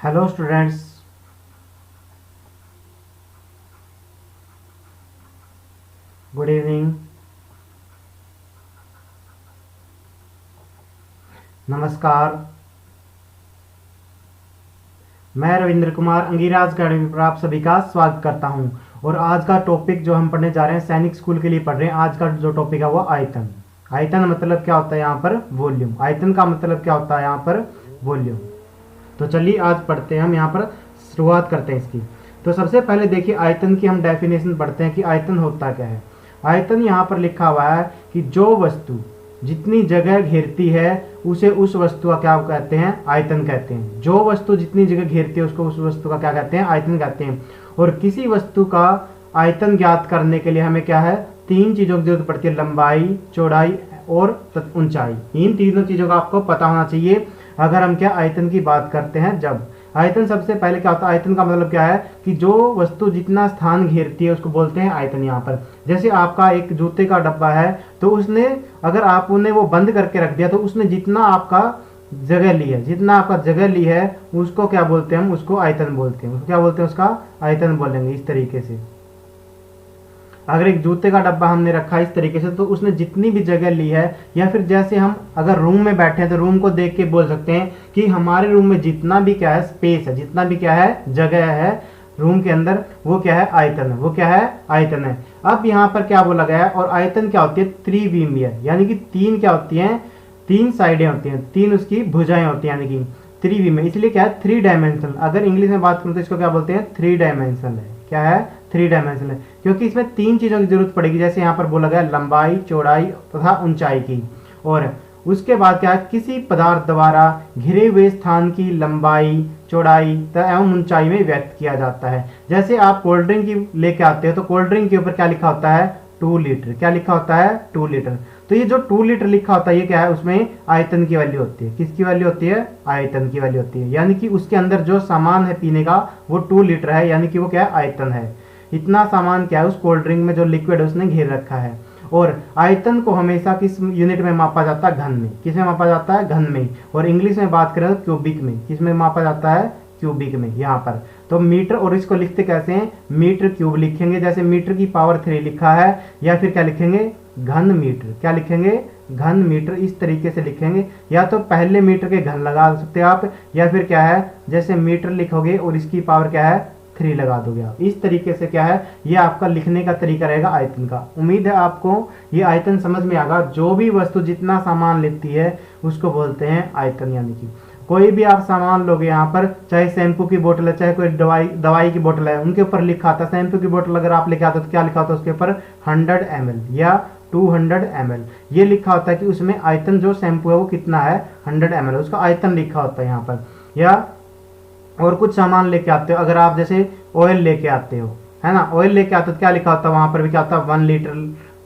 Hello students. Good evening. नमस्कार। मैं Ravindra Kumar Angiraj academy पर आप सभी का स्वागत करता हूं। और आज का टॉपिक जो हम पढ़ने जा रहे हैं, सैनिक स्कूल के लिए पढ़ रहे हैं। आज का जो टॉपिक है वो आयतन। आयतन मतलब क्या होता है यहाँ पर? वॉल्यूम। आयतन का मतलब क्या होता है यहाँ पर? वॉल्यूम। तो चलिए आज पढ़ते हैं, हम यहाँ पर शुरुआत करते हैं इसकी। तो सबसे पहले देखिए आयतन की हम डेफिनेशन पढ़ते हैं कि आयतन होता क्या है। आयतन यहाँ पर लिखा हुआ है कि जो वस्तु जितनी जगह घेरती है उसे उस वस्तु का क्या कहते हैं? आयतन कहते हैं। जो वस्तु जितनी जगह घेरती है उसको उस वस्तु का क्या कहते हैं? आयतन कहते हैं। और किसी वस्तु का आयतन ज्ञात करने के लिए हमें क्या है? तीन चीजों की जरूरत पड़ती है, लंबाई, चौड़ाई और ऊंचाई। इन तीनों चीजों का आपको पता होना चाहिए अगर हम क्या आयतन की बात करते हैं। जब आयतन सबसे पहले क्या होता है? आयतन का मतलब क्या है कि जो वस्तु जितना स्थान घेरती है उसको बोलते हैं आयतन। यहाँ पर जैसे आपका एक जूते का डब्बा है, तो उसने अगर आपने वो बंद करके रख दिया तो उसने जितना आपका जगह ली है, जितना आपका जगह ली है उसको क्या बोलते हैं? हम उसको आयतन बोलते हैं। उसको क्या बोलते हैं? उसका आयतन बोलेंगे इस तरीके से। अगर एक जूते का डब्बा हमने रखा इस तरीके से तो उसने जितनी भी जगह ली है, या फिर जैसे हम अगर रूम में बैठे हैं तो रूम को देख के बोल सकते हैं कि हमारे रूम में जितना भी क्या है स्पेस है, जितना भी क्या है जगह है रूम के अंदर, वो क्या है? आयतन है। वो क्या है? आयतन है। अब यहाँ पर क्या बोला गया है? और आयतन क्या होती है? त्रिविमीय, यानी कि तीन क्या होती हैं? तीन साइडें होती हैं, तीन उसकी भुजाएं होती हैं, यानी कि त्रिविमीय। इसलिए क्या है? Three dimensional. अगर इंग्लिश में बात करूं तो इसको क्या बोलते हैं? थ्री डायमेंशनल है। क्या है? थ्री डायमेंशनल है, क्योंकि इसमें तीन चीजों की जरूरत पड़ेगी। जैसे यहाँ पर बोला गया लंबाई, चौड़ाई तथा ऊंचाई की। और उसके बाद क्या है? किसी पदार्थ द्वारा घिरे हुए स्थान की लंबाई, चौड़ाई एवं ऊंचाई में व्यक्त किया जाता है। जैसे आप कोल्ड ड्रिंक की लेके आते हो तो कोल्ड ड्रिंक के ऊपर क्या लिखा होता है? 2 लीटर। क्या लिखा होता है? 2 लीटर। तो ये जो 2 लीटर लिखा होता है ये क्या है? उसमें आयतन की वैल्यू होती है। किसकी वैल्यू होती है? आयतन की वैल्यू होती है। यानी कि उसके अंदर जो सामान है पीने का वो 2 लीटर है, यानी कि वो क्या है? आयतन है। इतना सामान क्या है उस कोल्ड ड्रिंक में, जो लिक्विड है उसने घेर रखा है। और आयतन को हमेशा किस यूनिट में मापा जाता है? घन में। किस में मापा जाता है? घन में। और इंग्लिश में बात करें तो क्यूबिक में। किस में मापा जाता है? क्यूबिक में। यहाँ पर तो मीटर, और इसको लिखते कैसे हैं? मीटर क्यूब लिखेंगे। जैसे मीटर की पावर 3 लिखा है, या फिर क्या लिखेंगे? घन मीटर। क्या लिखेंगे? घन मीटर। इस तरीके से लिखेंगे। या तो पहले मीटर के घन लगा सकते हैं आप, या फिर क्या है जैसे मीटर लिखोगे और इसकी पावर क्या है? 3 लगा दोगे आप। इस तरीके से क्या है ये आपका लिखने का तरीका रहेगा आयतन का। उम्मीद है आपको ये आयतन समझ में आएगा। जो भी वस्तु जितना सामान लेती है उसको बोलते हैं आयतन। यानी कि कोई भी आप सामान लोगे यहाँ पर, चाहे शैम्पू की बोतल है, चाहे कोई दवाई की बोतल है, उनके ऊपर लिखा आता है शैम्पू की बोतल अगर आप लेके आते हो तो क्या लिखा होता है उसके ऊपर? 100 ml या 200 ml। ये लिखा होता है कि उसमें आयतन जो शैम्पू है वो कितना है? 100 ml, उसका आयतन लिखा होता है यहाँ पर। या और कुछ सामान लेके आते हो, अगर आप जैसे ऑयल लेके आते हो, है ना, ऑयल लेके आते हो तो क्या लिखा होता है वहां पर भी? क्या होता है? 1 लीटर,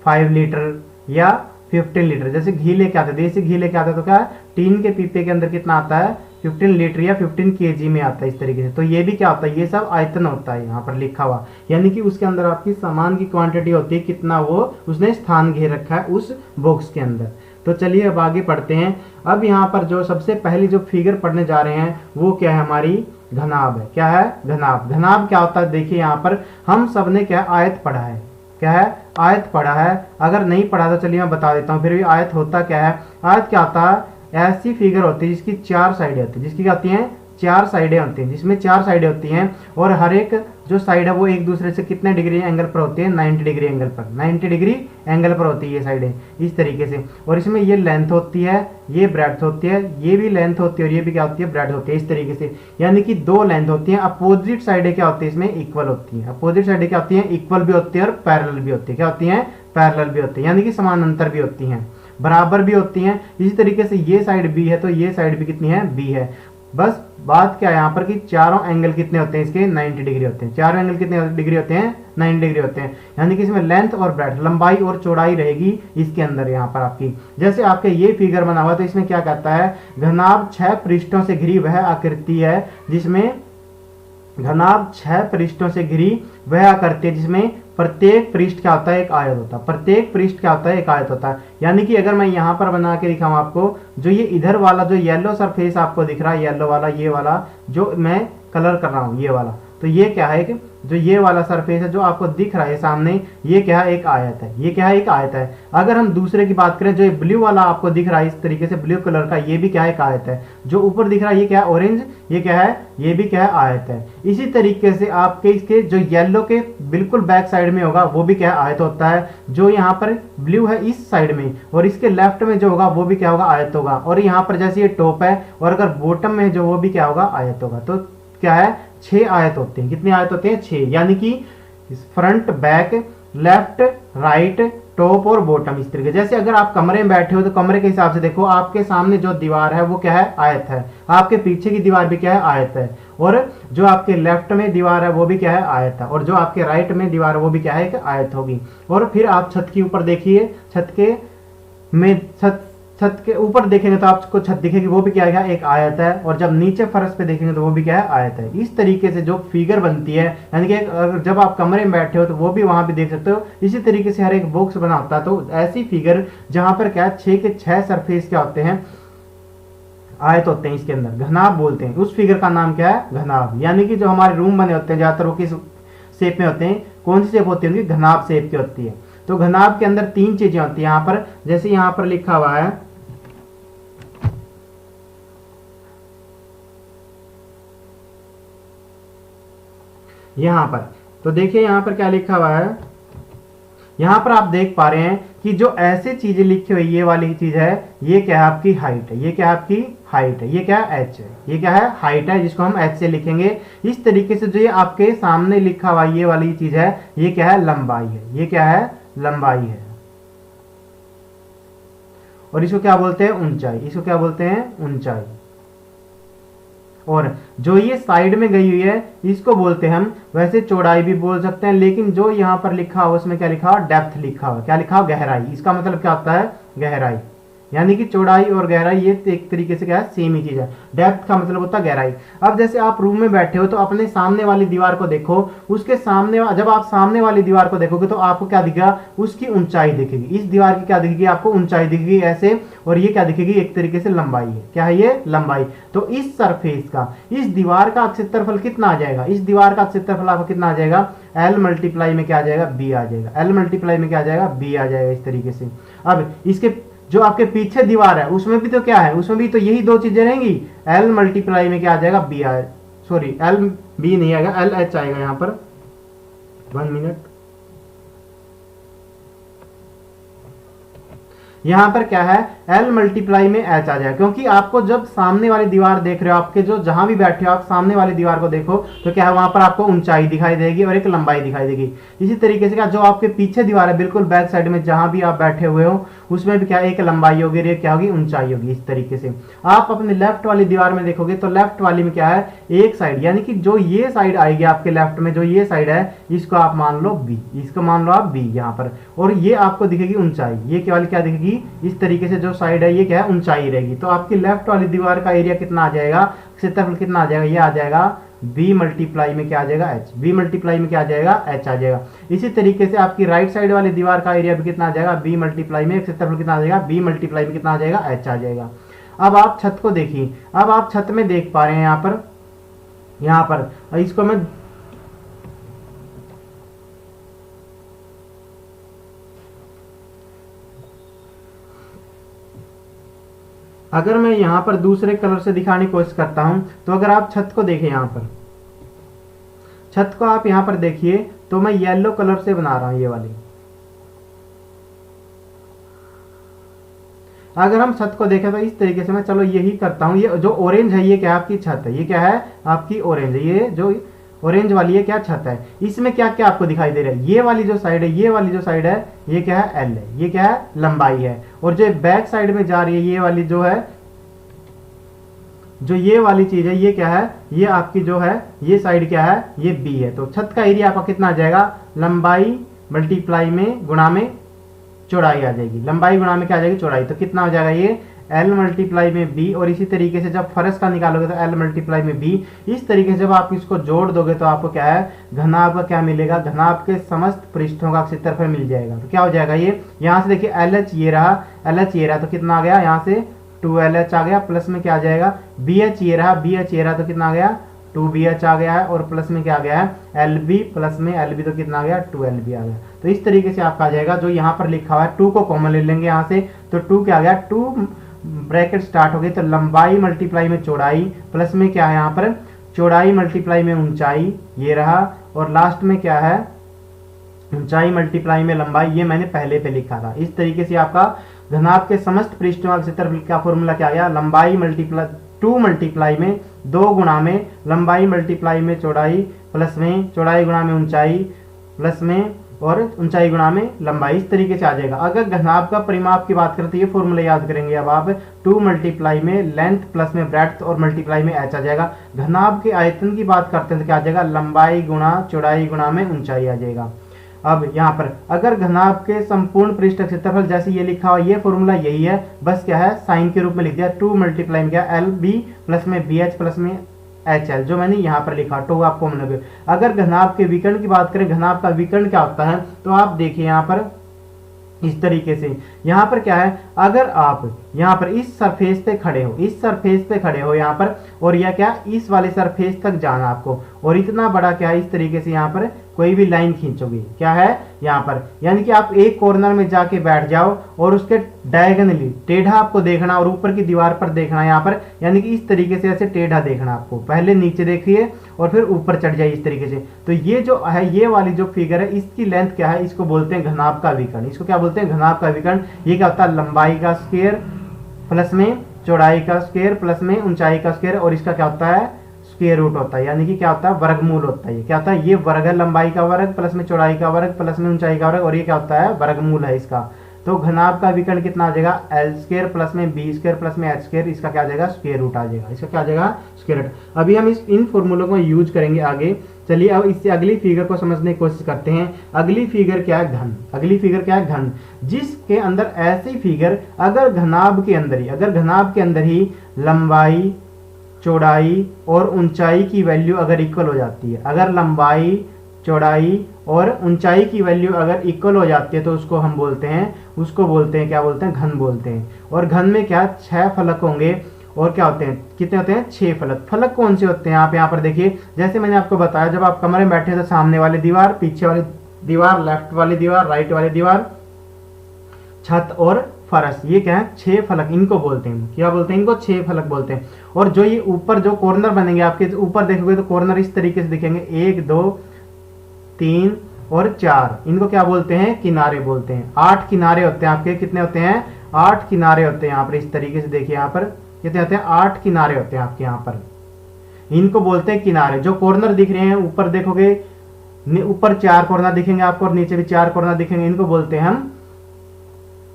5 लीटर या 15 लीटर। जैसे घी लेके आते, देसी घी लेके आते तो क्या है? टीन के पीपे के अंदर कितना आता है? 15 लीटर या 15 kg में आता है इस तरीके से। तो ये भी क्या होता है? ये सब आयतन होता है यहाँ पर लिखा हुआ। यानी कि उसके अंदर आपकी सामान की क्वांटिटी होती है, कितना वो उसने स्थान घेर रखा है उस बॉक्स के अंदर। तो चलिए अब आगे पढ़ते हैं। अब यहाँ पर जो सबसे पहली जो फिगर पढ़ने जा रहे हैं वो क्या है? हमारी घनाभ है। क्या है? घनाभ। घनाभ क्या होता है? देखिए यहाँ पर हम सब ने क्या आयत पढ़ा है। क्या है? आयत पढ़ा है। अगर नहीं पढ़ा तो चलिए मैं बता देता हूँ फिर भी। आयत होता क्या है? आयत क्या होता है? ऐसी फिगर होती है जिसकी 4 साइडें होती है। जिसकी क्या होती हैं? 4 साइडें होती हैं, जिसमें 4 साइडें होती हैं। और हर एक जो साइड है वो एक दूसरे से कितने डिग्री एंगल पर होती है? 90 डिग्री एंगल पर। 90 डिग्री एंगल पर होती है ये साइडें इस तरीके से। और इसमें ये लेंथ होती है, ये ब्रेड्थ होती है, ये भी लेंथ होती है और ये भी क्या होती है? ब्रेड्थ होती है इस तरीके से। यानी कि 2 लेंथ होती हैं। अपोजिट साइडें क्या होती है? इसमें इक्वल होती हैं। अपोजिट साइडें क्या होती हैं? इक्वल भी होती है और पैरेलल भी होती है। क्या होती हैं? पैरेलल भी होती है, यानी कि समानांतर भी होती हैं, बराबर भी होती हैं। इसी तरीके से ये साइड बी है तो ये साइड भी कितनी है? बी है। बस बात क्या है यहाँ पर कि चारों एंगल कितने होते हैं? इसके 90 डिग्री होते हैं। चारों एंगल कितने डिग्री होते हैं? 90 डिग्री होते हैं। यानी कि इसमें लेंथ और ब्रेड्थ, लंबाई और चौड़ाई रहेगी इसके अंदर यहाँ पर आपकी। जैसे आपके ये फिगर बना हुआ तो इसमें क्या कहता है? घनाभ 6 पृष्ठों से घिरी वह आकृति है जिसमें घनाभ 6 पृष्ठों से घिरी वह आकृति है जिसमें प्रत्येक पृष्ठ क्या होता है, एक आयत होता है। प्रत्येक पृष्ठ क्या होता है, एक आयत होता है। यानी कि अगर मैं यहाँ पर बना के दिखाऊं आपको, जो ये इधर वाला जो येलो सरफेस आपको दिख रहा है, येलो वाला, ये वाला जो मैं कलर कर रहा हूँ, ये वाला, तो ये क्या है कि जो ये वाला सरफेस है जो आपको दिख रहा है सामने, ये क्या है, एक आयत है। ये क्या है, एक आयत है। अगर हम दूसरे की बात करें, जो ये ब्लू वाला आपको दिख रहा है इस तरीके से ब्लू कलर का, ये भी क्या है, एक आयत है। जो ऊपर दिख रहा है ये क्या है, ऑरेंज, ये क्या है, ये भी क्या है, आयत है। इसी तरीके से आपके इसके जो येलो के बिल्कुल बैक साइड में होगा वो भी क्या है, आयत होता है। जो यहाँ पर ब्लू है इस साइड में और इसके लेफ्ट में जो होगा वो भी क्या होगा, आयत होगा। और यहाँ पर जैसे ये टॉप है और अगर बॉटम में जो वो भी क्या होगा, आयत होगा। तो क्या है, 6 आयत होते हैं। कितने आयत होते हैं, 6। यानी कि front, back, left, right, top और बॉटम, इस तरीके। जैसे अगर आप कमरे में बैठे हो तो कमरे के हिसाब से देखो, आपके सामने जो दीवार है वो क्या है, आयत है। आपके पीछे की दीवार भी क्या है, आयत है। और जो आपके लेफ्ट में दीवार है वो भी क्या है, आयत है। और जो आपके राइट में दीवार है वो भी क्या है, आयत होगी। और फिर आप छत के ऊपर देखिए, छत के ऊपर देखेंगे तो आपको छत दिखेगी, वो भी क्या है, एक आयत है। और जब नीचे फर्श पे देखेंगे तो वो भी क्या है, आयत है। इस तरीके से जो फिगर बनती है, यानी कि जब आप कमरे में बैठे हो तो वो भी वहां पे देख सकते हो। इसी तरीके से हर एक बॉक्स बना होता है। तो ऐसी फिगर जहां पर क्या है, 6 के 6 सरफेस क्या होते हैं, आयत होते हैं। इसके अंदर घनाभ बोलते हैं। उस फिगर का नाम क्या है, घनाभ। यानी कि जो हमारे रूम बने होते हैं ज्यादातर वो किस शेप में होते हैं, कौन सी शेप होती है उनकी, घनाभ शेप की होती है। तो घनाभ के अंदर 3 चीजें होती है। यहाँ पर जैसे यहाँ पर लिखा हुआ है, यहां पर तो देखिए यहाँ पर क्या लिखा हुआ है। यहां पर आप देख पा रहे हैं कि जो ऐसे चीजें लिखी हुई, ये वाली चीज है, ये क्या है, आपकी हाइट है। ये क्या है, आपकी हाइट है। ये क्या है, एच है। ये क्या है, हाइट है, जिसको हम एच से लिखेंगे। इस तरीके से जो ये आपके सामने लिखा हुआ ये वाली चीज है, ये क्या है, लंबाई है। ये क्या है, लंबाई है। और इसको क्या बोलते हैं, ऊंचाई। इसको क्या बोलते हैं, ऊंचाई। और जो ये साइड में गई हुई है इसको बोलते हैं हम, वैसे चौड़ाई भी बोल सकते हैं, लेकिन जो यहाँ पर लिखा हुआ उसमें क्या लिखा हुआ, डेप्थ लिखा हुआ। क्या लिखा हुआ, गहराई। इसका मतलब क्या होता है, गहराई। यानी कि चौड़ाई और गहराई ये एक तरीके से क्या है, सेम ही चीज है। डेप्थ का मतलब होता है गहराई। अब जैसे आप रूम में बैठे हो तो अपने सामने वाली दीवार को देखो, उसके सामने जब आप सामने वाली दीवार को देखोगे तो आपको क्या दिखेगा, उसकी ऊंचाई दिखेगी। इस दीवार की क्या दिखेगी, आपको ऊंचाई दिखेगी ऐसे। और ये क्या दिखेगी, एक तरीके से लंबाई है। क्या है ये, लंबाई। तो इस सरफेस का, इस दीवार का क्षेत्रफल कितना आ जाएगा, इस दीवार का क्षेत्रफल आपको कितना आ जाएगा, L मल्टीप्लाई में क्या आ जाएगा, B आ जाएगा। L मल्टीप्लाई में क्या आ जाएगा, B आ जाएगा। इस तरीके से अब इसके जो आपके पीछे दीवार है उसमें भी तो क्या है, उसमें भी तो यही 2 चीजें रहेंगी। L मल्टीप्लाई में क्या आ जाएगा, B आ, सॉरी L B नहीं आएगा, LH आएगा। यहाँ पर 1 मिनट, यहां पर क्या है, L मल्टीप्लाई में H आ जाएगा। क्योंकि आपको जब सामने वाली दीवार देख रहे हो, आपके जो जहां भी बैठे हो आप सामने वाली दीवार को देखो तो क्या है, वहां पर आपको ऊंचाई दिखाई देगी और एक लंबाई दिखाई देगी। इसी तरीके से क्या, जो आपके पीछे दीवार है बिल्कुल बैक साइड में जहां भी आप बैठे हुए हो उसमें भी क्या एक लंबाई होगी और क्या होगी, ऊंचाई होगी। इस तरीके से आप अपने लेफ्ट वाली दीवार में देखोगे तो लेफ्ट वाली में क्या है, एक साइड, यानी कि जो ये साइड आएगी आपके लेफ्ट में, जो ये साइड है इसको आप मान लो B, इसको मान लो आप B यहाँ पर। और ये आपको दिखेगी ऊंचाई। ये क्या वाली क्या दिखेगी, इस तरीके से जो साइड है ये क्या है, ऊंचाई रहेगी। तो आपकी लेफ्ट वाली दीवार का एरिया कितना आ जाएगा, क्षेत्रफल कितना आ जाएगा, ये आ जाएगा B मल्टीप्लाई में क्या आ जाएगा, H। B मल्टीप्लाई में क्या आ जाएगा, H आ जाएगा। इसी तरीके से आपकी राइट साइड वाली दीवार का एरिया भी कितना आ जाएगा, B मल्टीप्लाई में, क्षेत्रफल कितना आ जाएगा, B मल्टीप्लाई में कितना आ जाएगा, H आ जाएगा। अब आप छत को देखिए, अब आप छत में देख पा रहे हैं यहाँ पर इसको मैं अगर मैं यहाँ पर दूसरे कलर से दिखाने की कोशिश करता हूं तो अगर आप छत को देखें, यहाँ पर छत को आप यहाँ पर देखिए तो मैं येलो कलर से बना रहा हूं ये वाली। अगर हम छत को देखें तो इस तरीके से मैं, चलो यही करता हूं। ये जो ऑरेंज है ये क्या आपकी छत है, ये क्या है आपकी ऑरेंज है। ये जो ऑरेंज वाली है क्या, छत है। इसमें क्या क्या आपको दिखाई दे रहा है, ये वाली जो साइड है, ये वाली जो साइड है ये क्या है, L है। ये क्या है, लंबाई है। और जो बैक साइड में जा रही है ये वाली जो है, जो ये वाली चीज है ये क्या है, ये आपकी जो है ये साइड क्या है, ये B है। तो छत का एरिया आपका कितना आ जाएगा, लंबाई मल्टीप्लाई में गुणा में चौड़ाई आ जाएगी। लंबाई गुणा में क्या आ जाएगी, चौड़ाई। तो कितना हो जाएगा, ये L मल्टीप्लाई में B, और इसी तरीके से जब फरस का निकालोगे तो L मल्टीप्लाई में B। इस तरीके से जब आप इसको जोड़ दोगे तो आपको क्या है, घनाभ का क्या मिलेगा, घनाभ के समस्त पृष्ठों का क्षेत्रफल मिल जाएगा। तो क्या हो जाएगा, ये यहाँ से देखिए LH ये रहा, LH ये रहा, तो कितना आ गया, यहाँ से 2LH आ गया, प्लस में क्या आ जाएगा, BH ये रहा, BH ये रहा, तो कितना आ गया, 2BH आ गया है, और प्लस में क्या आ गया है, LB, प्लस में LB, तो कितना आ गया, 2LB आ गया। तो इस तरीके से आपका आ जाएगा। जो यहाँ पर लिखा हुआ है 2 को कॉमन ले लेंगे यहाँ से, तो 2 क्या आ गया, 2 ब्रैकेट स्टार्ट हो गई, तो लंबाई मल्टीप्लाई में चौड़ाई, प्लस में क्या है यहाँ पर, चौड़ाई मल्टीप्लाई में ऊंचाई ये रहा, और लास्ट में क्या है, ऊंचाई मल्टीप्लाई में लंबाई, ये मैंने पहले पे लिखा था। इस तरीके से आपका घनाभ के समस्त पृष्ठों का क्षेत्रफल का फॉर्मूला क्या गया, लंबाई मल्टीप्लाई 2 मल्टीप्लाई में 2 गुणा में लंबाई मल्टीप्लाई में चौड़ाई, प्लस में चौड़ाई गुणा में ऊंचाई, प्लस में और ऊंचाई गुणा में लंबाई। इस तरीके से आ जाएगा। अगर घनाभ का परिमाप की बात करते हैं, ये फॉर्मूला याद करेंगे अब आप, 2 मल्टीप्लाई में लेंथ प्लस में ब्रेड्थ और मल्टीप्लाई में एच आ जाएगा। घनाभ के आयतन की बात करते हैं तो क्या आ जाएगा, लंबाई गुणा चौड़ाई गुणा में ऊंचाई आ जाएगा। अब यहाँ पर अगर घनाभ के संपूर्ण पृष्ठ क्षेत्रफल, जैसे ये लिखा हुआ, ये फॉर्मूला यही है, बस क्या है साइन के रूप में लिख दिया, 2 मल्टीप्लाई में क्या LB प्लस में BH प्लस में HL, जो मैंने यहाँ पर लिखा, तो आपको मतलब। अगर घनाभ के विकर्ण की बात करें, घनाभ का विकर्ण क्या होता है, तो आप देखिए यहाँ पर इस तरीके से, यहाँ पर क्या है, अगर आप यहाँ पर इस सरफेस पे खड़े हो, इस सरफेस पे खड़े हो यहाँ पर, और यह क्या, इस वाले सरफेस तक जाना आपको, और इतना बड़ा क्या है, इस तरीके से यहाँ पर कोई भी लाइन खींचोगे, क्या है यहाँ पर, यानी कि आप एक कॉर्नर में जाके बैठ जाओ और उसके डायगोनली टेढ़ा आपको देखना, और ऊपर की दीवार पर देखना यहाँ पर, यानी कि इस तरीके से ऐसे टेढ़ा देखना आपको, पहले नीचे देखिए और फिर ऊपर चढ़ जाइए इस तरीके से। तो ये जो है, ये वाली जो फिगर है, इसकी लेंथ क्या है, इसको बोलते हैं घनाभ का विकर्ण। इसको क्या बोलते हैं, घनाभ का विकर्ण। ये क्या होता है, लंबाई का स्क्वायर प्लस में चौड़ाई का स्क्वायर प्लस में ऊंचाई का स्क्वायर, और इसका क्या होता है, स्क्वायर रूट होता है, यानी कि क्या होता है, वर्गमूल होता है। ये क्या होता है, ये वर्ग है, लंबाई का वर्ग प्लस में चौड़ाई का वर्ग प्लस में ऊंचाई का वर्ग, और ये क्या होता है, वर्गमूल है इसका। तो घनाभ का विकर्ण कितना आ जाएगा, L स्क्वायर प्लस में B स्क्वायर प्लस में H स्क्वायर, इसका क्या आ जाएगा, स्क्वायर रूट आ जाएगा। इसका क्या आ जाएगा, स्क्वायर रूट। अभी हम इन फॉर्मूलों को यूज करेंगे आगे। चलिए अब इससे अगली फिगर को समझने की कोशिश करते हैं। अगली फिगर क्या है, घन। अगली फिगर क्या है, घन, जिसके अंदर ऐसी फिगर, अगर घनाभ के अंदर ही, अगर घनाभ के अंदर ही लंबाई चौड़ाई और ऊंचाई की वैल्यू अगर इक्वल हो जाती है, अगर लंबाई चौड़ाई और ऊंचाई की वैल्यू अगर इक्वल हो जाती है, तो उसको हम बोलते हैं, उसको बोलते हैं, क्या बोलते हैं, घन बोलते हैं। और घन में क्या 6 फलक होंगे, और क्या होते हैं, कितने होते हैं, 6 फलक। फलक कौन से होते हैं, आप यहाँ पर देखिए, जैसे मैंने आपको बताया, जब आप कमरे में बैठे तो सामने वाली दीवार, पीछे वाली दीवार, लेफ्ट वाली दीवार, राइट वाली दीवार, छत और फरस, ये क्या है, 6 फलक इनको बोलते हैं। क्या बोलते हैं, इनको 6 फलक बोलते हैं। और जो ये ऊपर जो कॉर्नर बनेंगे आपके, ऊपर देखोगे तो कॉर्नर इस तरीके से दिखेंगे, 1 2 3 और 4, इनको क्या बोलते हैं, किनारे बोलते हैं। 8 किनारे होते हैं आपके, कितने होते हैं, 8 किनारे होते हैं यहाँ पर। इस तरीके से देखिए, यहाँ पर कितने होते हैं, 8 किनारे होते हैं आपके यहाँ पर, इनको बोलते हैं किनारे। जो कॉर्नर दिख रहे हैं, ऊपर देखोगे, ऊपर 4 कॉर्नर दिखेंगे आपको और नीचे भी 4 कॉर्नर दिखेंगे, इनको बोलते हैं हम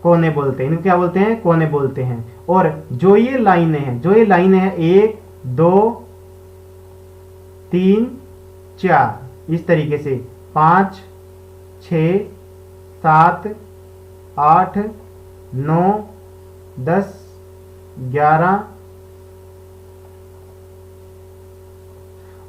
कोने बोलते हैं। इनको क्या बोलते हैं, कोने बोलते हैं। और जो ये लाइनें हैं, जो ये लाइनें हैं, 1 2 3 4, इस तरीके से 5 6 7 8 9 10 11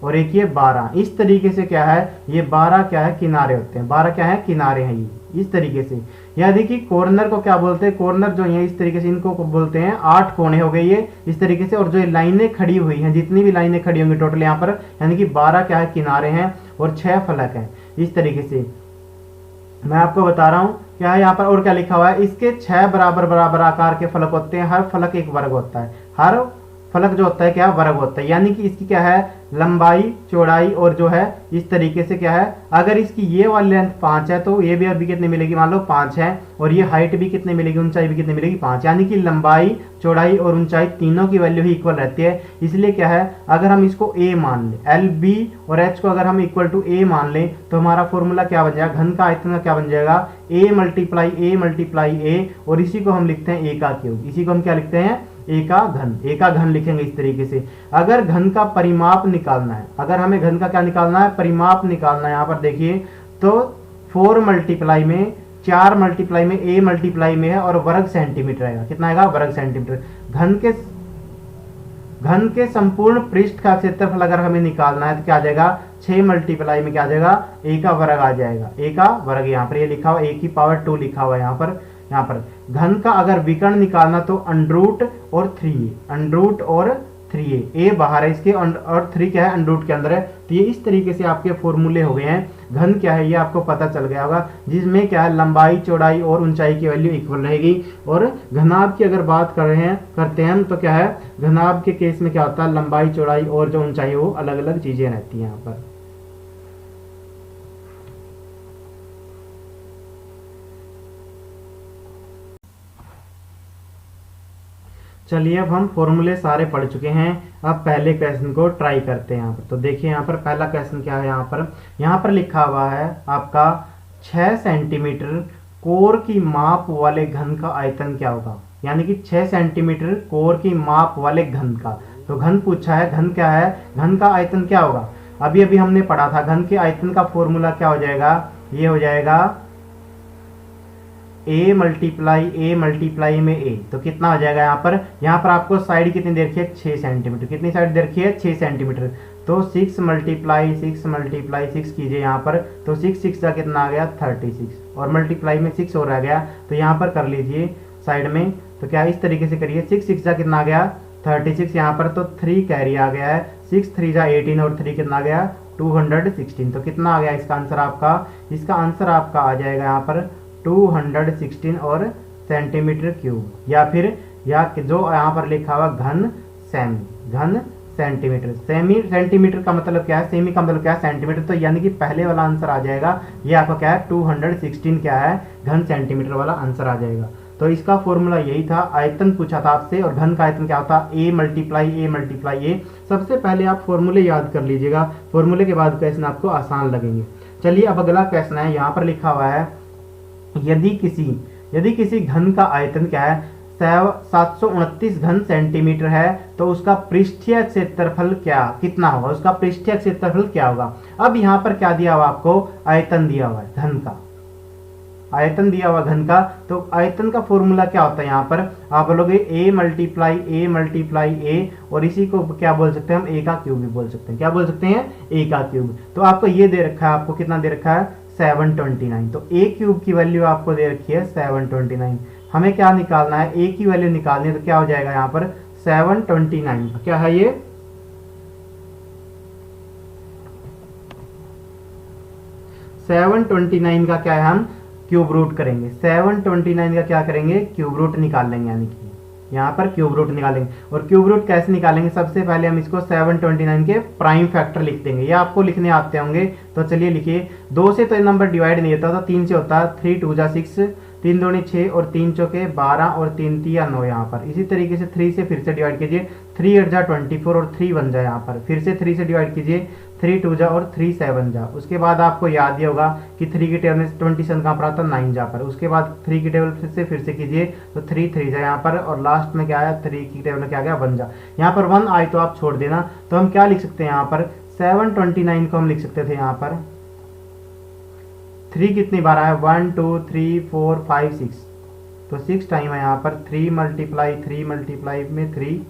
और एक ये 12, इस तरीके से क्या है, ये 12 क्या है, किनारे होते हैं। 12 क्या है, किनारे हैं ये, इस तरीके से। यानी कि कॉर्नर को क्या बोलते हैं, कॉर्नर जो है इस तरीके से, इनको बोलते हैं 8 कोने हो गए ये, इस तरीके से। और जो ये लाइनें खड़ी हुई हैं, जितनी भी लाइनें खड़ी होंगी टोटल यहाँ पर, यानी कि 12 क्या है, किनारे हैं और 6 फलक हैं। इस तरीके से मैं आपको बता रहा हूँ क्या है यहाँ पर। और क्या लिखा हुआ है, इसके 6 बराबर बराबर आकार के फलक होते हैं, हर फलक एक वर्ग होता है, हर फलक जो होता है क्या, वर्ग होता है। यानी कि इसकी क्या है, लंबाई चौड़ाई और जो है इस तरीके से क्या है, अगर इसकी ये वाली लेंथ 5 है तो ये भी अभी कितने मिलेगी, मान लो 5 है, और ये हाइट भी कितने मिलेगी, ऊंचाई भी कितने मिलेगी, 5। यानी कि लंबाई चौड़ाई और ऊंचाई तीनों की वैल्यू ही इक्वल रहती है। इसलिए क्या है, अगर हम इसको a मान लें, LB और H को अगर हम इक्वल टू a मान लें, तो हमारा फॉर्मूला क्या बन जाएगा, घन का आयतन का क्या बन जाएगा, a मल्टीप्लाई a, और इसी को हम लिखते हैं a का क्यूब। इसी को हम क्या लिखते हैं, ए का घन लिखेंगे इस तरीके से। अगर घन का परिमाप निकालना है, अगर हमें घन का क्या निकालना है, परिमाप निकालना है, यहाँ पर देखिए तो 4 मल्टीप्लाई में 4 मल्टीप्लाई में a मल्टीप्लाई में है और वर्ग सेंटीमीटर आएगा। कितना आएगा? वर्ग सेंटीमीटर। घन के संपूर्ण पृष्ठ का क्षेत्रफल अगर हमें निकालना है तो क्या आ जाएगा? 6 मल्टीप्लाई में क्या आ जाएगा? a का वर्ग आ जाएगा। a का वर्ग यहाँ पर ये लिखा हुआ, a की पावर 2 लिखा हुआ है यहाँ पर घन का अगर विकर्ण निकालना तो अंडरूट और 3a a बाहर है इसके और 3 क्या है? अंडरूट के अंदर है। तो ये इस तरीके से आपके फॉर्मूले हो गए हैं। घन क्या है ये आपको पता चल गया होगा, जिसमें क्या है लंबाई, चौड़ाई और ऊंचाई की वैल्यू इक्वल रहेगी। और घनाभ की अगर बात करते हैं तो क्या है? घनाभ के केस में क्या होता है? लंबाई, चौड़ाई और जो ऊंचाई वो अलग अलग चीजें रहती है यहाँ पर। चलिए अब हम फॉर्मूले सारे पढ़ चुके हैं। अब पहले क्वेश्चन को ट्राई करते हैं यहाँ पर। तो देखिए यहाँ पर पहला क्वेश्चन क्या है? यहाँ पर लिखा हुआ है आपका 6 सेंटीमीटर कोर की माप वाले घन का आयतन क्या होगा? यानी कि 6 सेंटीमीटर कोर की माप वाले घन का। तो घन पूछा है, घन क्या है? घन का आयतन क्या होगा? अभी अभी हमने पढ़ा था घन के आयतन का फॉर्मूला क्या हो जाएगा? ये हो जाएगा a मल्टीप्लाई में a। तो कितना हो जाएगा यहाँ पर आपको साइड कितनी दे रखी है? 6 सेंटीमीटर। कितनी साइड दे रखी है? 6 सेंटीमीटर। तो 6 मल्टीप्लाई 6 कीजिए यहाँ पर। तो 6 का कितना आ गया? 36 और मल्टीप्लाई में 6 और आ गया। तो यहाँ पर कर लीजिए साइड में। तो क्या इस तरीके से करिए, 6 का कितना आ गया? 36 यहाँ पर। तो 3 कैरी आ गया है, 6 3 18 और 3 कितना आ गया? 216। तो कितना आ गया इसका आंसर आपका? इसका आंसर आपका आ जाएगा यहाँ पर 216 और सेंटीमीटर क्यूब, या जो यहाँ पर लिखा हुआ घन सेंटीमीटर। सेंटीमीटर का मतलब क्या है? सेमी का मतलब क्या है? सेंटीमीटर। तो यानी कि पहले वाला आंसर आ जाएगा ये आपका क्या है? 216 क्या है? घन सेंटीमीटर वाला आंसर आ जाएगा। तो इसका फॉर्मूला यही था। आयतन पूछा था आपसे, और घन का आयतन क्या होता है? a multiply a। सबसे पहले आप फॉर्मूले याद कर लीजिएगा, फॉर्मूले के बाद क्वेश्चन आपको आसान लगेंगे। चलिए अब अगला क्वेश्चन है, यहाँ पर लिखा हुआ है यदि किसी घन का आयतन क्या है? 729 घन सेंटीमीटर है तो उसका पृष्ठीय क्षेत्रफल कितना होगा? उसका पृष्ठीय क्षेत्रफल क्या होगा? अब यहाँ पर क्या दिया हुआ आपको? आयतन दिया हुआ है घन का, आयतन दिया हुआ घन का। तो आयतन का फॉर्मूला क्या होता है? यहाँ पर आप बोलोगे a मल्टीप्लाई a, और इसी को क्या बोल सकते हैं हम? a का क्यूब भी बोल सकते हैं। क्या बोल सकते हैं? a का क्यूब। तो आपको ये दे रखा है, आपको कितना दे रखा है? 729। तो a क्यूब की वैल्यू आपको दे रखी है 729। हमें क्या निकालना है? a की वैल्यू निकालनी है। तो क्या हो जाएगा यहाँ पर? 729 क्या है ये? 729 का क्या है? हम क्यूब रूट करेंगे। 729 का क्या करेंगे? क्यूब रूट निकाल लेंगे, यानी कि यहाँ पर क्यूब रूट निकालेंगे। और क्यूब रूट कैसे निकालेंगे? सबसे पहले हम इसको 729 के प्राइम फैक्टर लिख देंगे। ये आपको लिखने आते होंगे, तो चलिए लिखिए। 2 से तो ये नंबर डिवाइड नहीं होता, तो 3 से होता है। 3 2 जा 6, 3 दूनी 6 और 3 चौके 12 और 3 3 9 यहाँ पर। इसी तरीके से 3 से फिर से डिवाइड कीजिए, 3 8 जा 24 और 3 1 जा यहाँ पर। फिर से 3 से डिवाइड कीजिए, 3 2 जा और 3 7 जा। उसके बाद आपको याद ही होगा कि 3 की टेबल में 27 कहाँ पर आता है? 9 जा पर। उसके बाद 3 की टेबल से फिर से कीजिए, तो 3 3 जा यहाँ पर, और लास्ट में क्या आया? 3 की टेबल में क्या गया? 1 जा। यहाँ पर 1 आए तो आप छोड़ देना। तो हम क्या लिख सकते हैं यहाँ पर? 729 को हम लिख सकते थे यहाँ पर 3 कितनी बार आया? 1 2 3 4 5 6, तो 6 टाइम है यहाँ पर। 3 मल्टीप्लाई में 3,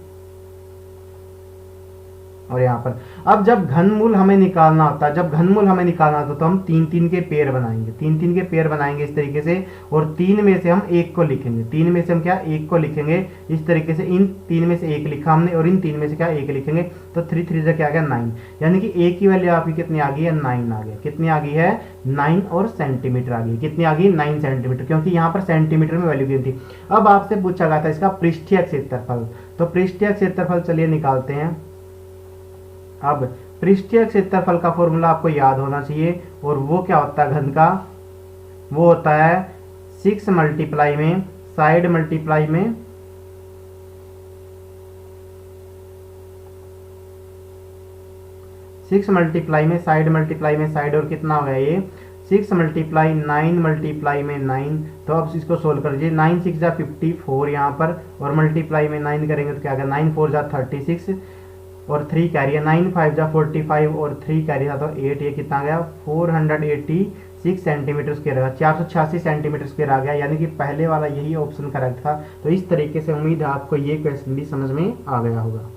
और यहाँ पर अब जब घनमूल हमें निकालना होता है, तो हम 3 3 के पेयर बनाएंगे। 3 3 के पेयर बनाएंगे इस तरीके से, और 3 में से हम 1 को लिखेंगे। 3 में से हम क्या? 1 को लिखेंगे इस तरीके से। इन 3 में से 1 लिखा हमने, और इन 3 में से क्या? 1 लिखेंगे। तो 3 3 से क्या आ गया? 9, यानी कि a की वैल्यू आपकी कितनी आ गई है? 9 आ गया। कितनी आ गई है? 9 और सेंटीमीटर आ गई। कितनी आ गई? 9 सेंटीमीटर, क्योंकि यहाँ पर सेंटीमीटर में वैल्यू गिनी थी। अब आपसे पूछा गया था इसका पृष्ठीय क्षेत्रफल। तो पृष्ठीय क्षेत्रफल चलिए निकालते हैं। अब पृष्ठीय क्षेत्रफल का फॉर्मूला आपको याद होना चाहिए, और वो क्या होता है घन का? वो होता है 6 मल्टीप्लाई में साइड मल्टीप्लाई में 6 मल्टीप्लाई में साइड मल्टीप्लाई में साइड, और कितना हो गया ये? 6 मल्टीप्लाई 9 मल्टीप्लाई में 9। तो अब इसको सोल्व कर लीजिए। 9 6 जा 54 यहाँ पर, और मल्टीप्लाई में 9 करेंगे तो क्या आएगा? 9 4 जा 36 और 3 कैरी है। 9 5 जा 45 और 3 कैरी था तो 8, ये कितना गया? 486 6 सेंटीमीटर स्क्वायर आएगा, 486 सेंटीमीटर स्क्वायर आ गया, यानी कि पहले वाला यही ऑप्शन करेक्ट था। तो इस तरीके से उम्मीद है आपको ये क्वेश्चन भी समझ में आ गया होगा।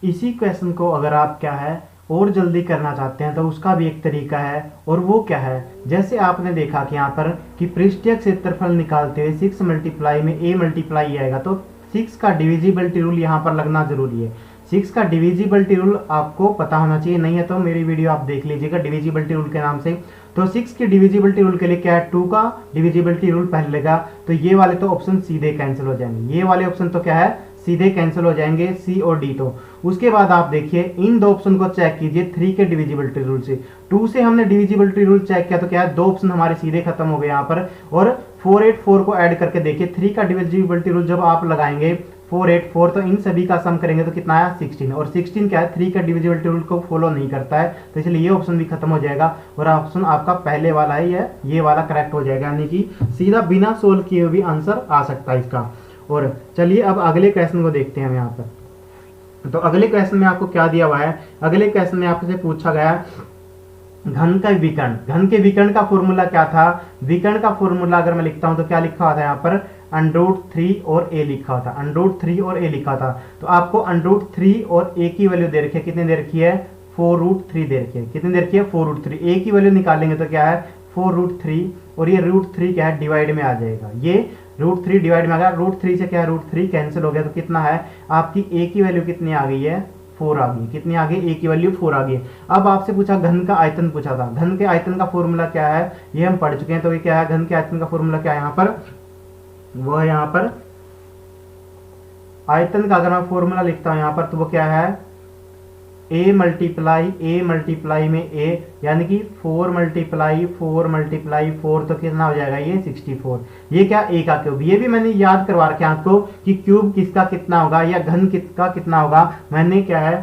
इसी क्वेश्चन को अगर आप क्या है और जल्दी करना चाहते हैं तो उसका भी एक तरीका है, और वो क्या है, जैसे आपने देखा कि यहाँ पर कि पृष्ठीय क्षेत्रफल निकालते हुए 6 मल्टीप्लाई में a मल्टीप्लाई आएगा, तो 6 का डिविजिबिलिटी रूल यहाँ पर लगना जरूरी है। 6 का डिविजिबिलिटी रूल आपको पता होना चाहिए, नहीं है तो मेरी वीडियो आप देख लीजिएगा डिविजिबिलिटी रूल के नाम से। तो 6 की डिविजिबिलिटी रूल के लिए क्या है, 2 का डिविजिबिलिटी रूल पहले लेगा, तो ये वाले तो ऑप्शन सीधे कैंसिल हो जाएंगे, ये वाले ऑप्शन तो क्या है सीधे कैंसिल हो जाएंगे, सी और डी। तो उसके बाद आप देखिए इन दो ऑप्शन को चेक कीजिए 3 के डिविजिबिलिटी रूल से। 2 से हमने डिविजिबिलिटी रूल चेक किया तो क्या है, दो ऑप्शन हमारे सीधे खत्म हो गए यहाँ पर। और 484 को ऐड करके देखिए, 3 का डिविजिबिलिटी रूल जब आप लगाएंगे 484, तो इन सभी का सम करेंगे तो कितना आया 16, और 16 क्या है 3 का डिविजिबिलिटी रूल को फॉलो नहीं करता है, तो इसलिए ये ऑप्शन भी खत्म हो जाएगा, और ऑप्शन आपका पहले वाला है ये वाला करेक्ट हो जाएगा, यानी कि सीधा बिना सोल्व किए हुए भी आंसर आ सकता है इसका। और चलिए अब अगले क्वेश्चन को देखते हैं हम यहाँ पर। तो अगले क्वेश्चन में आपको क्या दिया हुआ है, अगले क्वेश्चन में आपसे पूछा गया घन का विकर्ण। घन के विकर्ण का फॉर्मूला क्या था, विकर्ण का फॉर्मूला अगर मैं लिखता हूं तो क्या लिखा हुआ था यहाँ पर, √3 और a लिखा हुआ था, √3 और a लिखा था। तो आपको √3 और a की वैल्यू दे रखी है, कितने दे रखी है 4√3 दे रखी है, कितने दे रखी है 4√3। a की वैल्यू निकालेंगे तो क्या है 4√3, और ये √3 क्या है डिवाइड में आ जाएगा, ये √3 डिवाइड में आ गया, √3 से क्या है √3 कैंसिल हो गया, तो कितना है आपकी a की वैल्यू कितनी आ गई है 4 आ गई, कितनी आ गई a की वैल्यू 4 आ गई। अब आपसे पूछा घन का आयतन पूछा था, घन के आयतन का फॉर्मूला क्या है ये हम पढ़ चुके हैं, तो ये क्या है घन के आयतन का फॉर्मूला क्या है यहाँ पर, वो है यहाँ पर आयतन का अगर मैं फॉर्मूला लिखता हूं यहाँ पर तो वो क्या है a मल्टीप्लाई में a, यानी कि 4 मल्टीप्लाई 4 तो कितना हो जाएगा ये 64। ये क्या a का क्यूब, ये भी मैंने याद करवा रखा है आपको कि क्यूब किसका कितना होगा या घन किसका कितना होगा। मैंने क्या है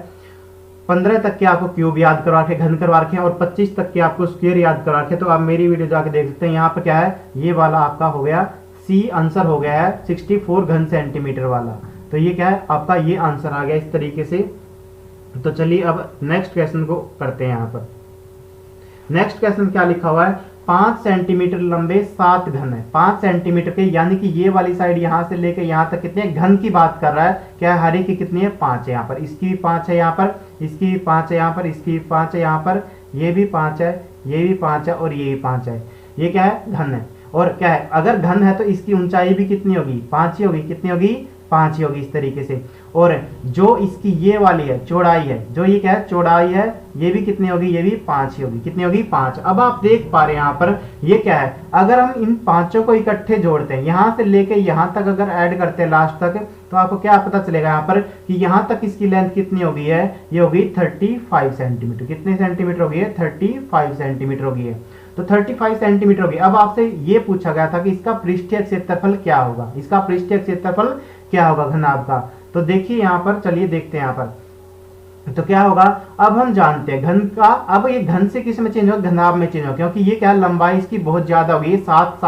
15 तक के आपको क्यूब याद करवा के घन करवा रखे हैं, और 25 तक के आपको स्क्वायर याद करवा रखे, तो आप मेरी वीडियो जाके देख सकते हैं। यहाँ पर क्या है ये वाला आपका हो गया सी, आंसर हो गया है 64 घन सेंटीमीटर वाला। तो ये क्या है आपका ये आंसर आ गया इस तरीके से। तो चलिए अब नेक्स्ट क्वेश्चन को करते हैं। यहाँ पर नेक्स्ट क्वेश्चन क्या लिखा हुआ है, 5 सेंटीमीटर लंबे 7 घन है, 5 सेंटीमीटर के, यानी कि ये वाली साइड यहाँ से लेके यहाँ तक कितने घन की बात कर रहा है, क्या है हर एक की कितनी है 5 है, यहाँ पर इसकी भी 5 है, यहाँ पर इसकी भी 5 है, यहाँ पर इसकी भी 5 है, यहाँ पर ये भी 5 है, ये भी 5 है, और ये भी 5 है। ये क्या है घन है, और क्या है अगर घन है तो इसकी ऊंचाई भी कितनी होगी 5 ही होगी, कितनी होगी 5 ही होगी इस तरीके से। और जो इसकी ये वाली है चौड़ाई है, जो ये क्या है चौड़ाई है, ये भी कितनी होगी, ये भी 5 ही होगी, कितनी होगी 5। अब आप देख पा रहे हैं यहाँ पर ये क्या है, अगर हम इन पांचों को इकट्ठे जोड़ते हैं यहां से लेके यहां तक अगर ऐड करते हैं लास्ट तक, तो आपको क्या पता चलेगा यहाँ पर कि यहां तक इसकी लेंथ कितनी होगी है, ये होगी 35 सेंटीमीटर। कितने सेंटीमीटर होगी है 35 सेंटीमीटर होगी है, तो 35 सेंटीमीटर होगी। अब आपसे ये पूछा गया था कि इसका पृष्ठीय क्षेत्रफल क्या होगा, इसका पृष्ठीय क्षेत्रफल क्या होगा घनाभ का। तो देखिए यहाँ पर चलिए देखते हैं यहाँ पर तो क्या होगा। अब हम जानते हैं घन का, अब ये घन से किस में चेंज होगा, घनाभ में चेंज होगा, क्योंकि ये क्या लंबाई इसकी बहुत ज्यादा होगी, 7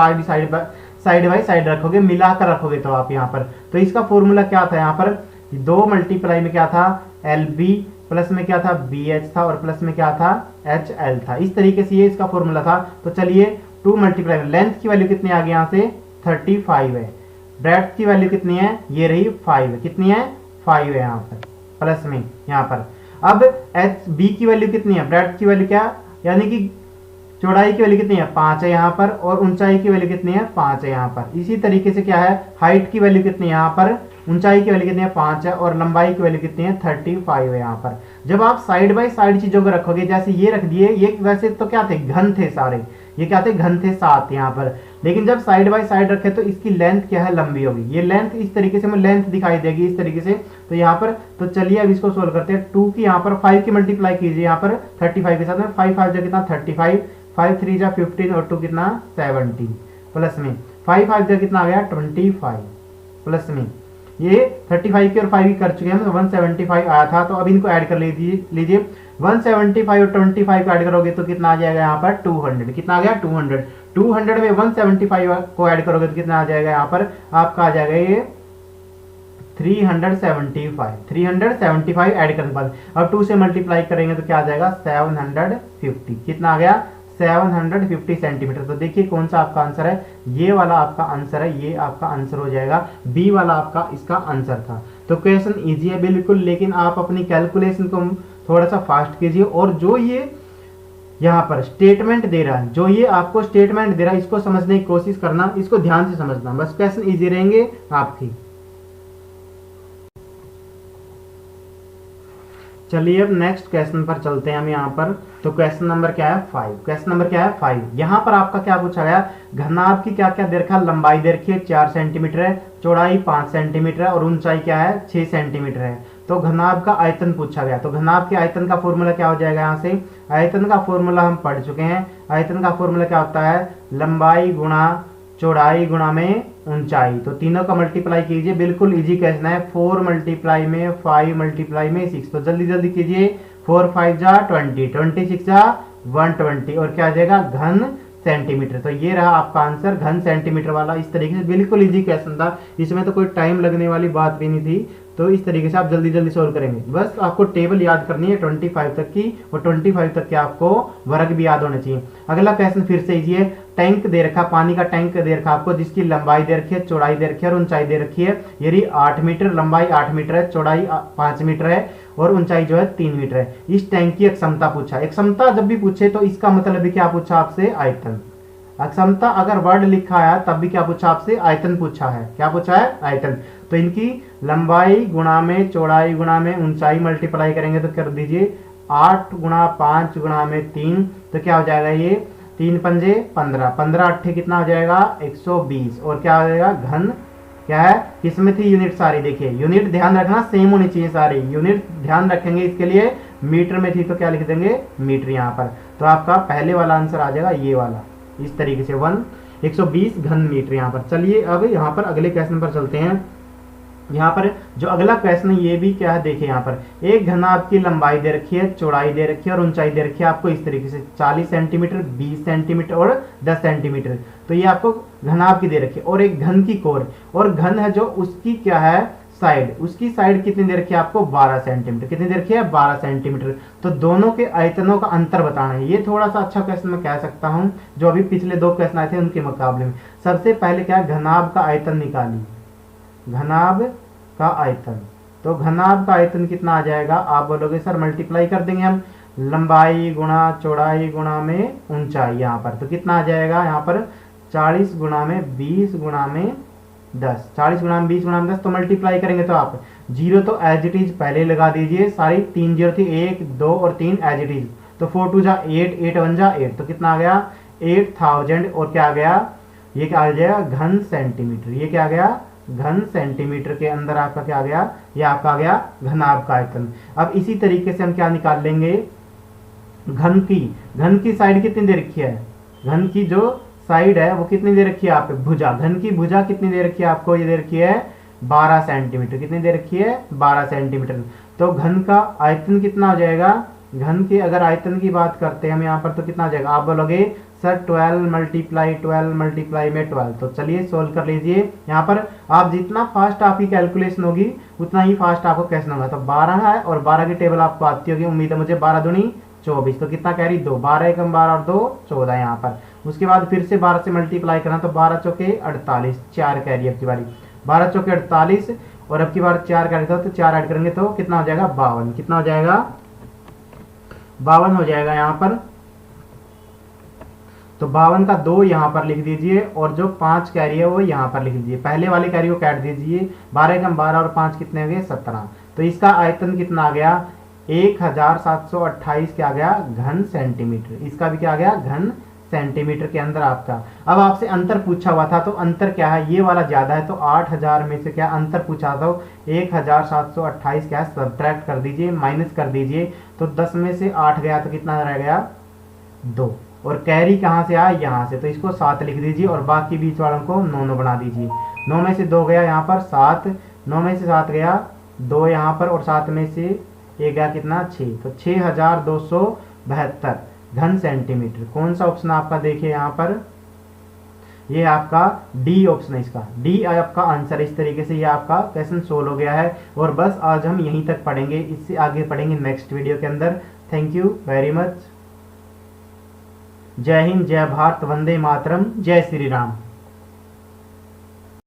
साइड बाई साइड रखोगे, मिलाकर रखोगे तो आप यहाँ पर। तो इसका फॉर्मूला क्या था यहाँ पर, 2 मल्टीप्लाई में क्या था LB, प्लस में क्या था BH था, और प्लस में क्या था HL था। इस तरीके से ये इसका फॉर्मूला था। तो चलिए 2 मल्टीप्लाई में लेंथ की वैल्यू कितनी आ गई यहाँ से 35 है, ब्रेड्थ की वैल्यू कितनी है ये रही 5 है, कितनी है 5 है यहाँ पर प्लस में यहाँ पर। अब B की वैल्यू कितनी है, ब्रेड्थ की वैल्यू क्या, यानी कि चौड़ाई की वैल्यू कितनी है 5 है यहाँ पर, और ऊंचाई की वैल्यू कितनी है 5 है यहाँ पर। इसी तरीके से क्या है हाइट की वैल्यू कितनी है यहाँ पर, ऊंचाई की वैल्यू कितनी है 5 है, और लंबाई की वैल्यू कितनी है 35 है यहाँ पर। जब आप साइड बाय साइड चीजों को रखोगे, जैसे ये रख दिए, ये वैसे तो क्या थे घन थे सारे, ये क्या थे घन थे 7 यहाँ पर, लेकिन जब साइड बाय साइड रखे तो इसकी लेंथ क्या है लंबी होगी, ये लेंथ इस तरीके से हमें लेंथ दिखाई देगी इस तरीके से। तो यहाँ पर तो चलिए अब इसको सोल्व करते हैं। 2 की यहाँ पर 5 की मल्टीप्लाई कीजिए यहाँ पर 35 के साथ में, 5 5 जा कितना 35, 5 3 जा 15, और 2 कितना 17, प्लस में 5 5 जा कितना आ गया 25, प्लस में ये 35 की और 5 की कर चुके हैं, तो 175 आया था। तो अब इनको ऐड कर लीजिए 175 और 25 को ऐड करोगे तो कितना आ जाएगा यहाँ पर 200, कितना आ गया 200 में 175 को ऐड करोगे तो कितना आ जाएगा यहाँ पर आपका आ जाएगा ये 375 ऐड करने के बाद अब 2 से मल्टीप्लाई करेंगे तो क्या आ जाएगा 750। कितना आ गया 750 सेंटीमीटर। तो देखिए कौन सा आपका आंसर है, ये वाला आपका आंसर है, ये आपका आंसर हो जाएगा, बी वाला आपका इसका आंसर था। तो क्वेश्चन इजी है बिल्कुल, लेकिन आप अपनी कैलकुलेशन को थोड़ा सा फास्ट कीजिए। और जो ये यहाँ पर स्टेटमेंट दे रहा है, जो ये आपको स्टेटमेंट दे रहा है, इसको समझने की कोशिश करना, इसको ध्यान से समझना, बस क्वेश्चन इजी रहेंगे आपकी। चलिए अब नेक्स्ट क्वेश्चन पर चलते हैं हम यहाँ पर। तो क्वेश्चन नंबर क्या है 5। क्वेश्चन नंबर क्या है 5। यहाँ पर आपका क्या पूछा गया, घनाभ की क्या क्या दे रखा, लंबाई दे रखी है 4 सेंटीमीटर है, चौड़ाई 5 सेंटीमीटर है और ऊंचाई क्या है 6 सेंटीमीटर है। तो घनाभ का आयतन पूछा गया। तो घनाभ के आयतन का फॉर्मूला क्या हो जाएगा, यहाँ से आयतन का फॉर्मूला हम पढ़ चुके हैं। आयतन का फॉर्मूला क्या होता है, लंबाई गुणा चौड़ाई गुणा में ऊंचाई। तो तीनों का मल्टीप्लाई कीजिए, बिल्कुल इजी क्वेश्चन है। 4 मल्टीप्लाई में 5 मल्टीप्लाई में 6, तो जल्दी जल्दी कीजिए। 4 5 जा 20, 26 जा 120 और क्या आ जाएगा घन सेंटीमीटर। तो ये रहा आपका आंसर, घन सेंटीमीटर वाला। इस तरीके से बिल्कुल इजी क्वेश्चन था, इसमें तो कोई टाइम लगने वाली बात भी नहीं थी। तो इस तरीके से आप जल्दी जल्दी सोल्व करेंगे। बस आपको टेबल याद करनी है 25 तक की, और 25 तक के आपको वर्ग भी याद होने चाहिए। अगला क्वेश्चन फिर से इजी है। टैंक दे रखा, पानी का टैंक दे रखा आपको, जिसकी लंबाई दे रखी है, चौड़ाई दे रखी है और ऊंचाई दे रखी है। यदि 8 मीटर, लंबाई 8 मीटर है, चौड़ाई 5 मीटर है और ऊंचाई जो है 3 मीटर है। इस टैंक की अक्षमता पूछा। अक्षमता जब भी पूछे तो इसका मतलब भी क्या पूछा आपसे, आयतन। अक्षमता अगर वर्ड लिखा है तब भी क्या पूछा आपसे, आयतन पूछा है। क्या पूछा है, आयतन। तो इनकी लंबाई गुणा में चौड़ाई गुणा में ऊंचाई मल्टीप्लाई करेंगे तो कर दीजिए 8 गुणा 5 गुणा में 3, तो क्या हो जाएगा ये 3 पंजे 15, 15 अट्ठे कितना हो जाएगा 120। और क्या हो जाएगा घन, क्या है किसमें थी यूनिट सारी, देखिए यूनिट ध्यान रखना सेम होनी चाहिए सारी, यूनिट ध्यान रखेंगे इसके लिए। मीटर में थी तो क्या लिख देंगे मीटर यहाँ पर। तो आपका पहले वाला आंसर आ जाएगा ये वाला, इस तरीके से 120 घन मीटर यहाँ पर। चलिए अब यहाँ पर अगले क्वेश्चन पर चलते हैं। यहाँ पर जो अगला क्वेश्चन है ये भी क्या है, देखिए यहाँ पर एक घनाभ की लंबाई दे रखी है, चौड़ाई दे रखी है और ऊंचाई दे रखी है आपको इस तरीके से 40 सेंटीमीटर, 20 सेंटीमीटर और 10 सेंटीमीटर। तो ये आपको घनाभ की दे रखी है। और एक घन की कोर, और घन है जो उसकी क्या है साइड, उसकी साइड कितनी दे रखी है आपको 12 सेंटीमीटर। कितनी दे रखी है 12 सेंटीमीटर। तो दोनों के आयतनों का अंतर बताना है। ये थोड़ा सा अच्छा क्वेश्चन मैं कह सकता हूँ, जो अभी पिछले 2 क्वेश्चन आए थे उनके मुकाबले में। सबसे पहले क्या है, घनाभ का आयतन निकालिए, घनाभ का आयतन। तो घनाभ का आयतन कितना आ जाएगा, आप बोलोगे सर मल्टीप्लाई कर देंगे हम, लंबाई गुणा चौड़ाई गुणा में ऊंचाई यहाँ पर। तो कितना आ जाएगा यहाँ पर 40 गुणा में 20 गुणा में 10, 40 गुणा में 20 गुणा में 10। तो मल्टीप्लाई करेंगे तो आप 0 तो एज इट इज पहले लगा दीजिए, सारी 3 0 थी, 1 2 और 3 एज इट इज। तो 4 2 जा 8, 8 1 जा 8, तो कितना आ गया 8000। और क्या आ गया, ये क्या आ जाएगा घन सेंटीमीटर। ये क्या आ गया घन सेंटीमीटर के अंदर आपका क्या आ गया, ये आपका आ गया घनाभ का आयतन। अब इसी तरीके से हम क्या निकाल लेंगे, घन की साइड कितनी दे रखी है, घन की जो साइड है वो कितनी दे रखी है आप, भुजा, घन की भुजा कितनी दे रखी है आपको, ये दे रखी है 12 सेंटीमीटर। कितनी दे रखी है 12 सेंटीमीटर। तो घन का आयतन कितना हो जाएगा, घन के अगर आयतन की बात करते हैं हम यहाँ पर तो कितना हो जाएगा, आप बोलोगे सर 12 मल्टीप्लाई 12 मल्टीप्लाई में 12। तो चलिए सोल्व कर लीजिए। यहाँ पर आप जितना फास्ट आपकी कैलकुलेशन होगी उतना ही फास्ट आपको क्वेश्चन होगा। तो 12 है और 12 की टेबल आपको आती होगी, उम्मीद है मुझे। 12 दूनी 24, तो कितना कैरी 2, 12 एकम 12 और 2 14 यहाँ पर। उसके बाद फिर से 12 से मल्टीप्लाई करना, तो 12 चौके 48, 4 कैरी अब की बारी, 12 चौके 48 और अब की बार 4 कैरी था तो 4 ऐड करेंगे तो कितना हो जाएगा 52। कितना हो जाएगा 52 हो जाएगा यहाँ पर। तो 52 का 2 यहाँ पर लिख दीजिए और जो 5 कैरी है वो यहाँ पर लिख दीजिए। पहले वाले कैरी को काट दीजिए, 12 एकम 12 और 5 कितने हो गए 17। तो इसका आयतन कितना आ गया 1728 क्या आ गया घन सेंटीमीटर। इसका भी क्या आ गया घन सेंटीमीटर के अंदर आपका। अब आपसे अंतर पूछा हुआ था, तो अंतर क्या है, ये वाला ज्यादा है तो 8000 में से क्या अंतर पूछा था 1728 क्या सब्ट्रैक्ट कर दीजिए, माइनस कर दीजिए। तो 10 में से 8 गया तो कितना रह गया 2, और कैरी कहाँ से आया यहाँ से, तो इसको 7 लिख दीजिए और बाकी बीच वालों को 9 9 बना दीजिए। 9 में से 2 गया यहाँ पर 7, 9 में से 7 गया 2 यहाँ पर और 7 में से 1 गया कितना 6, तो 6272 घन सेंटीमीटर। कौन सा ऑप्शन आपका देखिए यहाँ पर ये आपका डी ऑप्शन है, इसका डी आपका आंसर। इस तरीके से ये आपका क्वेश्चन सोल्व हो गया है। और बस आज हम यहीं तक पढ़ेंगे, इससे आगे पढ़ेंगे नेक्स्ट वीडियो के अंदर। Thank you very much. जय हिंद, जय भारत, वंदे मातरम, जय श्री राम।